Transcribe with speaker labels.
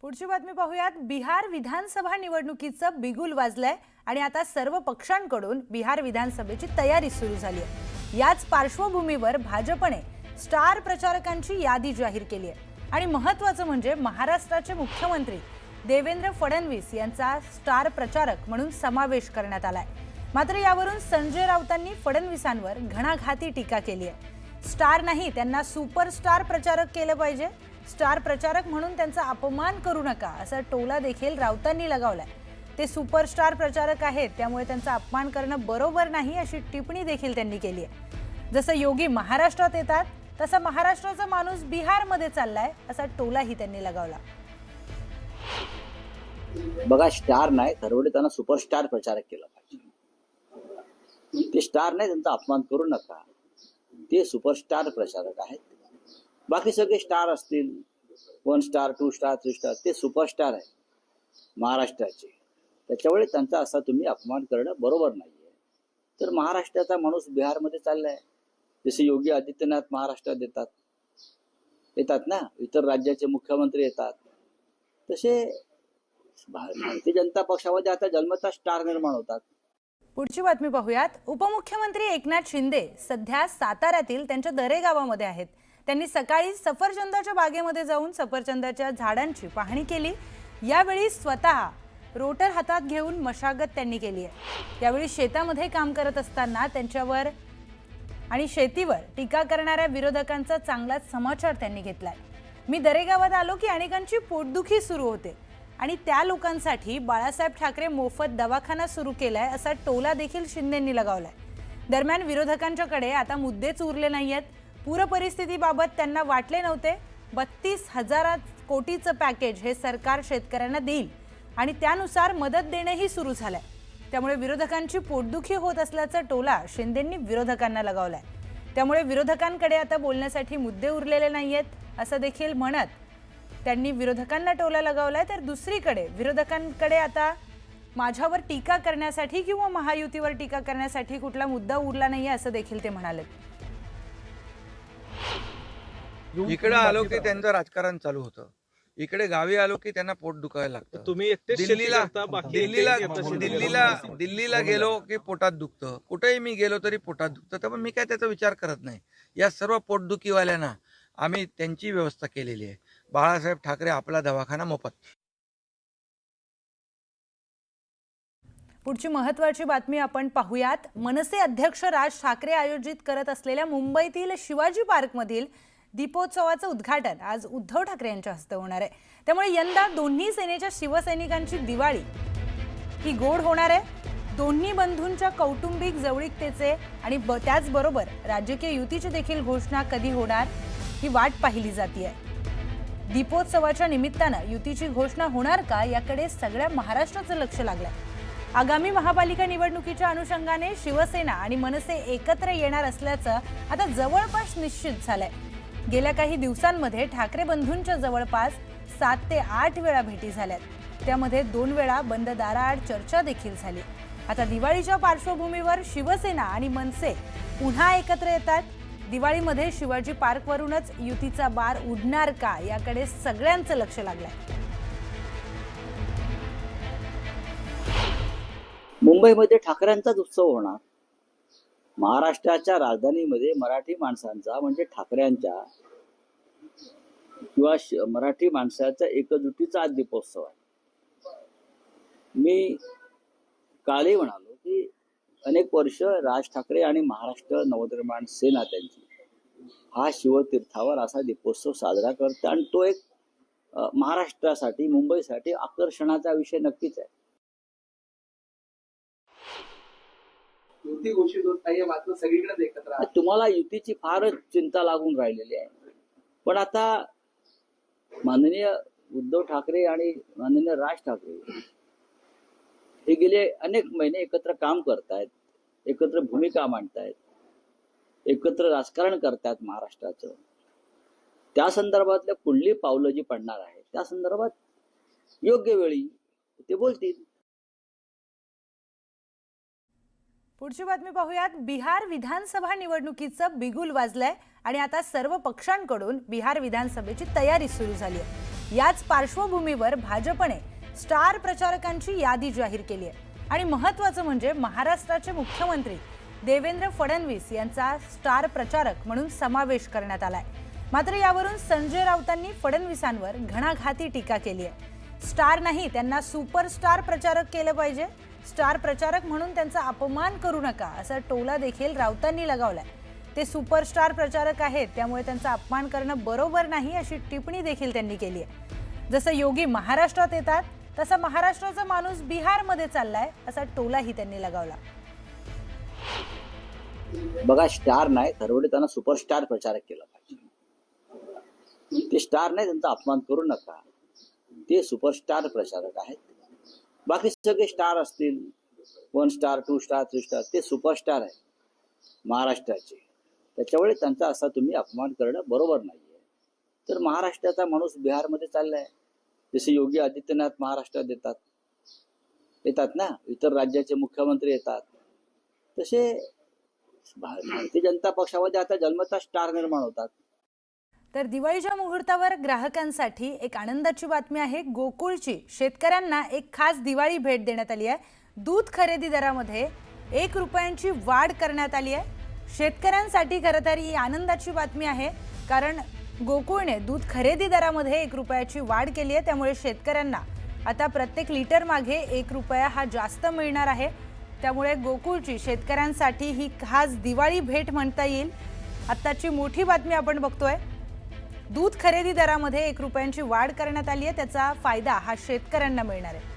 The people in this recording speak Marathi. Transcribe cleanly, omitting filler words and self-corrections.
Speaker 1: पुढची बातमी पाहूयात। बिहार विधानसभा निवडणुकीचं बिगुल वाजलंय आणि आता सर्व पक्षांकडून बिहार विधानसभेची तयारी सुरू झाली आहे। याच पार्श्वभूमीवर भाजपने स्टार प्रचारकांची यादी जाहीर केली आहे आणि महत्त्वाचं म्हणजे महाराष्ट्राचे मुख्यमंत्री देवेंद्र फडणवीस यांचा स्टार प्रचारक म्हणून समावेश करण्यात आलाय। मात्र यावरून संजय राऊतांनी फडणवीसांवर घणाघाती टीका केली आहे। स्टार नाही, त्यांना सुपरस्टार प्रचारक केलं पाहिजे, स्टार प्रचारक म्हणून त्यांचा अपमान करू नका असा टोला देखील राऊतांनी लगावलाय। ते सुपरस्टार प्रचारक आहेत, त्यामुळे त्यांचा अपमान करणं बरोबर नाही अशी टिप्पणी देखील त्यांनी केली आहे। जसं योगी महाराष्ट्रात येतात तसा महाराष्ट्राचा माणूस बिहारमध्ये चाललाय असा टोलाही त्यांनी लगावला।
Speaker 2: बघा, स्टार नाही, ठरवले त्यांना सुपरस्टार प्रचारक केलं पाहिजे। ते स्टार नाही, त्यांचा अपमान करू नका, ते सुपरस्टार प्रचारक आहेत। बाकी सगळे स्टार असतील, 1 स्टार 2 स्टार 3 स्टार, ते सुपरस्टार आहे महाराष्ट्राचे। त्याच्यामुळे त्यांचा असा तुम्ही अपमान करणं बरोबर नाहीये। तर महाराष्ट्राचा माणूस बिहारमध्ये चाललाय, जसे योगी आदित्यनाथ महाराष्ट्रात येतात ना, इतर राज्याचे मुख्यमंत्री येतात, तसे भारतीय जनता पक्षामध्ये आता जन्मतः स्टार निर्माण होतात।
Speaker 1: पुढची बातमी पाहूयात। उपमुख्यमंत्री एकनाथ शिंदे सध्या साताऱ्यातील त्यांच्या दरे गावामध्ये आहेत। त्यांनी सकाळी सफरचंदाच्या बागेमध्ये जाऊन सफरचंदाच्या झाडांची पाहणी केली। यावेळी स्वतः रोटर हातात घेऊन मशागत त्यांनी केली आहे। यावेळी शेतामध्ये काम करत असताना त्यांच्यावर आणि शेतीवर टीका करणाऱ्या विरोधकांचा चांगलाच समाचार त्यांनी घेतलाय। मी दरे गावात आलो की अनेकांची पोटदुखी सुरू होते आणि त्या लोकांसाठी बाळासाहेब ठाकरे मोफत दवाखाना सुरू केलाय असा टोला देखील शिंदेंनी लगावलाय। दरम्यान विरोधकांच्याकडे आता मुद्देच उरले नाहीयेत। पूर परिस्थितीबाबत त्यांना वाटले नव्हते 32,000 कोटीचं पॅकेज हे सरकार शेतकऱ्यांना देईल आणि त्यानुसार मदत देणंही सुरू झालंय। त्यामुळे विरोधकांची पोटदुखी होत असल्याचा टोला शिंदेंनी विरोधकांना लगावलाय। त्यामुळे विरोधकांकडे आता बोलण्यासाठी मुद्दे उरलेले नाहीयेत असं देखील म्हणत त्यांनी विरोधकांना टोला लगावलाय। तर दुसरीकडे विरोधकांकडे आता माझ्यावर टीका करण्यासाठी किंवा महायुतीवर टीका करण्यासाठी कुठला मुद्दा उरला नाहीये असं देखील ते म्हणाले।
Speaker 3: इकडे आलो की त्यांचं राजकारण चालू होतं, इकडे गावी आलो की त्यांना पोट दुखायला लागतं।
Speaker 4: तुम्ही
Speaker 3: दिल्लीला गेलो की पोटात दुखतं, कुठेही मी गेलो तरी पोटात दुखतं। त्यामुळे मी काय त्याचा विचार करत नाही। या सर्व पोटदुखीवाल्यांना आम्ही त्यांची व्यवस्था केलेली आहे। बाळासाहेब ठाकरे आपला दवाखाना मोफत।
Speaker 1: पुढची महत्त्वाची बातमी आपण पाहूयात। मनसे अध्यक्ष राज ठाकरे आयोजित करत असलेल्या मुंबईतील शिवाजी पार्कमधील दीपोत्सवाचं उद्घाटन आज उद्धव ठाकरे यांच्या हस्ते होणार आहे। त्यामुळे यंदा दोन्ही सेनेच्या शिवसैनिकांची दिवाळी ही गोड होणार आहे। दोन्ही बंधूंच्या कौटुंबिक जवळीकतेचे आणि त्याचबरोबर राजकीय युतीची देखील घोषणा कधी होणार ही वाट पाहिली जाते। दीपोत्सवाच्या निमित्तानं युतीची घोषणा होणार का याकडे सगळ्या महाराष्ट्राचं लक्ष लागलंय। आगामी महापालिका निवडणुकीच्या अनुषंगाने शिवसेना आणि मनसे एकत्र येणार असल्याचं आता जवळपास निश्चित झालंय। गेल्या काही दिवसांमध्ये ठाकरे बंधूंच्या जवळपास 7 ते 8 वेळा भेटी झाल्यात, त्यामध्ये 2 वेळा बंद दाराआड चर्चा देखील झाली। आता दिवाळीच्या पार्श्वभूमीवर शिवसेना आणि मनसे पुन्हा एकत्र येतात। दिवाळीमध्ये शिवाजी पार्कवरूनच युतीचा बार उडणार का याकडे सगळ्यांचं लक्ष लागलंय।
Speaker 2: मुंबईमध्ये ठाकरेंचाच उत्सव होणार। महाराष्ट्राच्या राजधानीमध्ये मराठी माणसांचा म्हणजे ठाकरेंच्या किंवा मराठी माणसाच्या एकजुटीचा आज दीपोत्सव आहे। मी कालही म्हणालो की अनेक वर्ष राज ठाकरे आणि महाराष्ट्र नवनिर्माण सेना त्यांची हा शिवतीर्थावर असा दीपोत्सव साजरा करते आणि तो एक महाराष्ट्रासाठी मुंबईसाठी आकर्षणाचा विषय नक्कीच आहे।
Speaker 4: युती घोषित होत नाहीये, मात्र सगळीकडे एकत्र
Speaker 2: तुम्हाला युतीची फारच चिंता लागून राहिलेली आहे। पण आता माननीय उद्धव ठाकरे आणि माननीय राज ठाकरे हे गेले अनेक महिने एकत्र काम करतायत, एकत्र भूमिका मांडतायत, एकत्र राजकारण करतायत महाराष्ट्राचं। त्या संदर्भातल्या पुढली पावलं जी पडणार आहे त्या संदर्भात योग्य वेळी ते बोलतील।
Speaker 1: पुढची बातमी पाहूयात। बिहार विधानसभा निवडणुकीचं बिगुल वाजलंय आणि आता सर्व पक्षांकडून बिहार विधानसभेची तयारी सुरू झाली आहे। याच पार्श्वभूमीवर भाजपने स्टार प्रचारकांची यादी जाहीर केली आहे आणि महत्त्वाचं म्हणजे महाराष्ट्राचे मुख्यमंत्री देवेंद्र फडणवीस यांचा स्टार प्रचारक म्हणून समावेश करण्यात आलाय। मात्र यावरून संजय राऊतांनी फडणवीसांवर घणाघाती टीका केली आहे। स्टार नाही, त्यांना सुपरस्टार प्रचारक केलं पाहिजे, स्टार प्रचारक म्हणून त्यांचा अपमान करू नका असा टोला देखील राऊतांनी लगावलाय। ते सुपरस्टार प्रचारक आहेत, त्यामुळे त्यांचा अपमान करणं बरोबर नाही अशी टिप्पणी देखील त्यांनी केली आहे। जसं योगी महाराष्ट्रात येतात तसा महाराष्ट्राचा माणूस बिहारमध्ये चाललाय असा टोलाही त्यांनी लगावला।
Speaker 2: बघा, स्टार नाही, थरवडे त्यांना सुपरस्टार प्रचारक केलं पाहिजे। ते स्टार नाही, त्यांचा अपमान करू नका, ते सुपरस्टार प्रचारक आहेत। बाकी सगळे स्टार असतील, 1 स्टार 2 स्टार 3 स्टार, ते सुपरस्टार आहे महाराष्ट्राचे। त्याच्यामुळे त्यांचा असा तुम्ही अपमान करणं बरोबर नाहीये। तर महाराष्ट्राचा माणूस बिहारमध्ये चाललाय, जसे योगी आदित्यनाथ महाराष्ट्रात येतात ना, इतर राज्याचे मुख्यमंत्री येतात, तसे भारतीय जनता पक्षामध्ये आता जन्मतः स्टार निर्माण होतात।
Speaker 1: तर दिवाळीच्या मुहूर्तावर ग्राहकांसाठी एक आनंदाची बातमी आहे। गोकुळची शेतकऱ्यांना एक खास दिवाळी भेट देण्यात आली आहे। दूध खरेदी दरामध्ये 1 रुपयांची वाढ करण्यात आली आहे। शेतकऱ्यांसाठी खरं तर ही आनंदाची बातमी आहे, कारण गोकुळने दूध खरेदी दरामध्ये 1 रुपयाची वाढ केली आहे। त्यामुळे शेतकऱ्यांना आता प्रत्येक लिटर मागे 1 रुपया हा जास्त मिळणार आहे। त्यामुळे गोकुळची शेतकऱ्यांसाठी ही खास दिवाळी भेट म्हणता येईल। आत्ताची मोठी बातमी आपण बघतोय, दूध खरेदी दरामध्ये 1 रुपयांची वाढ करण्यात आली आहे, त्याचा फायदा हा शेतकऱ्यांना मिळणार आहे।